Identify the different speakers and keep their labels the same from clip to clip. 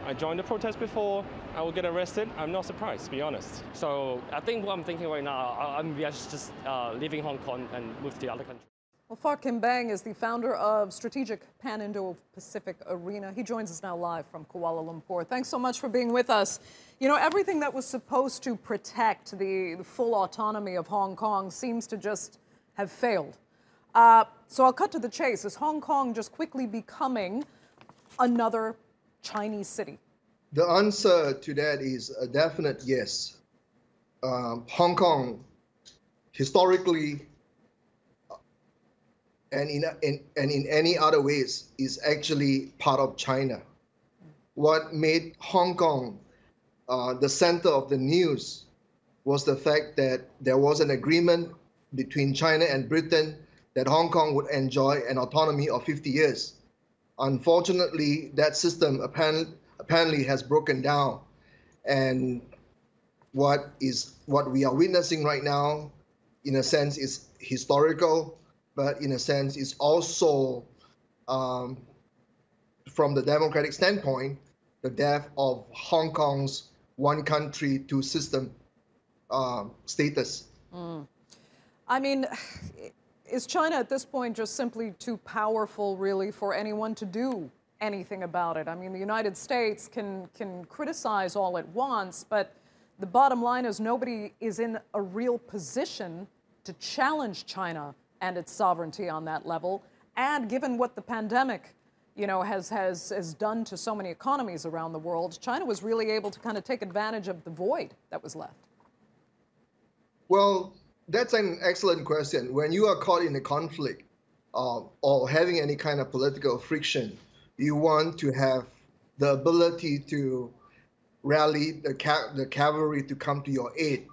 Speaker 1: I joined the protest before. I will get arrested. I'm not surprised, to be honest. So I think what I'm thinking right now, I'm just leaving Hong Kong and move to the other country.
Speaker 2: Well, Phar Beng is the founder of Strategic Pan-Indo-Pacific Arena. He joins us now live from Kuala Lumpur. Thanks so much for being with us. You know, everything that was supposed to protect the full autonomy of Hong Kong seems to just have failed. So I'll cut to the chase. Is Hong Kong just quickly becoming another Chinese city?
Speaker 3: The answer to that is a definite yes. Hong Kong, historically, and in any other ways, is actually part of China. What made Hong Kong the center of the news was the fact that there was an agreement between China and Britain that Hong Kong would enjoy an autonomy of 50 years. Unfortunately, that system apparently has broken down. And what we are witnessing right now, in a sense, is historical, but in a sense, is also, from the democratic standpoint, the death of Hong Kong's one country, two system status.
Speaker 2: I mean, is China at this point just simply too powerful, really, for anyone to do anything about it? I mean, the United States can criticize all it wants, but the bottom line is nobody is in a real position to challenge China and its sovereignty on that level. And given what the pandemic, you know, has done to so many economies around the world, China was really able to kind of take advantage of the void that was left.
Speaker 3: Well, that's an excellent question. When you are caught in a conflict or having any kind of political friction, you want to have the ability to rally the cavalry to come to your aid.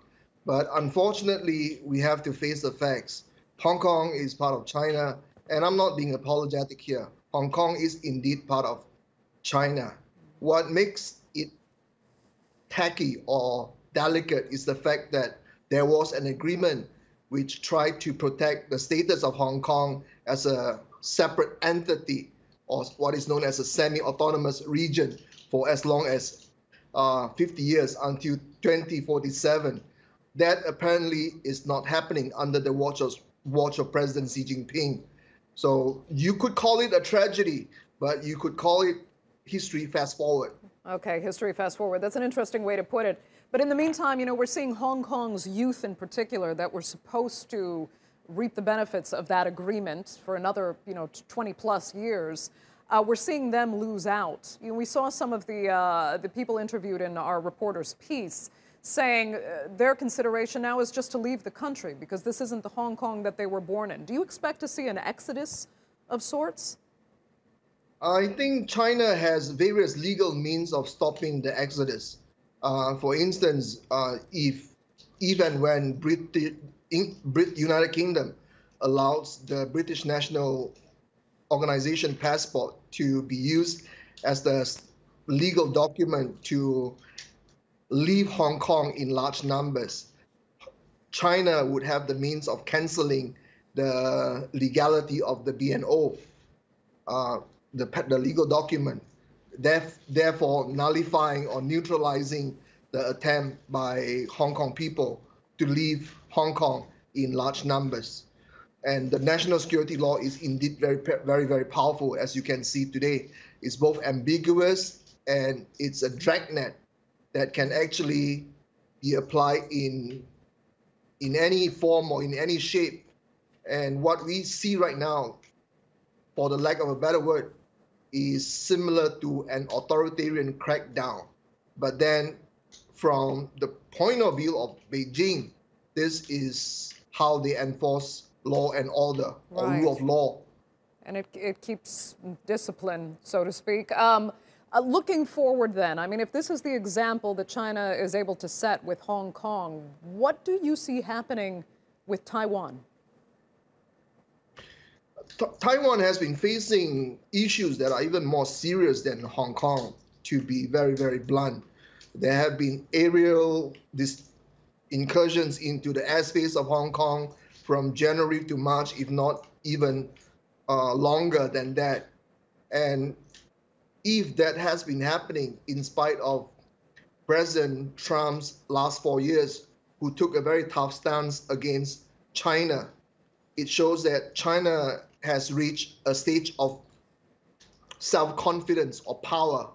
Speaker 3: But unfortunately, we have to face the facts. Hong Kong is part of China, and I'm not being apologetic here. Hong Kong is indeed part of China. What makes it tacky or delicate is the fact that there was an agreement which tried to protect the status of Hong Kong as a separate entity, or what is known as a semi-autonomous region, for as long as 50 years until 2047. That apparently is not happening under the watch of President Xi Jinping. So you could call it a tragedy, but you could call it history fast forward.
Speaker 2: Okay, history fast forward. That's an interesting way to put it. But in the meantime, you know, we're seeing Hong Kong's youth in particular that were supposed to reap the benefits of that agreement for another, 20 plus years. We're seeing them lose out. You know, we saw some of the people interviewed in our reporter's piece saying their consideration now is just to leave the country because this isn't the Hong Kong that they were born in. Do you expect to see an exodus of sorts?
Speaker 3: I think China has various legal means of stopping the exodus. For instance, even when United Kingdom allows the British national organization passport to be used as the legal document to leave Hong Kong in large numbers, China would have the means of canceling the legality of the BNO, the legal document, therefore nullifying or neutralizing the attempt by Hong Kong people to leave Hong Kong in large numbers. And the national security law is indeed very, very, very powerful, as you can see today. It's both ambiguous and it's a dragnet that can actually be applied in any form or in any shape. And what we see right now, for the lack of a better word, is similar to an authoritarian crackdown. But then from the point of view of Beijing, this is how they enforce law and order, or rule of law.
Speaker 2: And it keeps discipline, so to speak. Looking forward then, I mean, if this is the example that China is able to set with Hong Kong, what do you see happening with Taiwan?
Speaker 3: Taiwan has been facing issues that are even more serious than Hong Kong, to be very, very blunt. There have been aerial incursions into the airspace of Hong Kong from January to March, if not even longer than that. And if that has been happening in spite of President Trump's last 4 years, who took a very tough stance against China, it shows that China has reached a stage of self-confidence or power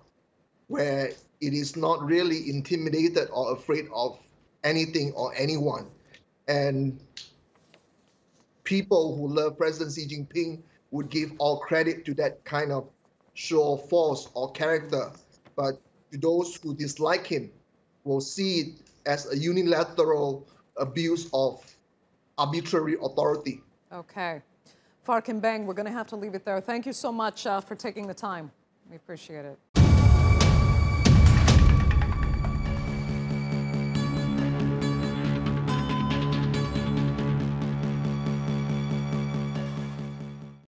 Speaker 3: where it is not really intimidated or afraid of anything or anyone. And people who love President Xi Jinping would give all credit to that kind of show of force or character. But to those who dislike him will see it as a unilateral abuse of arbitrary authority.
Speaker 2: Okay. Phar and Beng, we're going to have to leave it there. Thank you so much for taking the time. We appreciate it.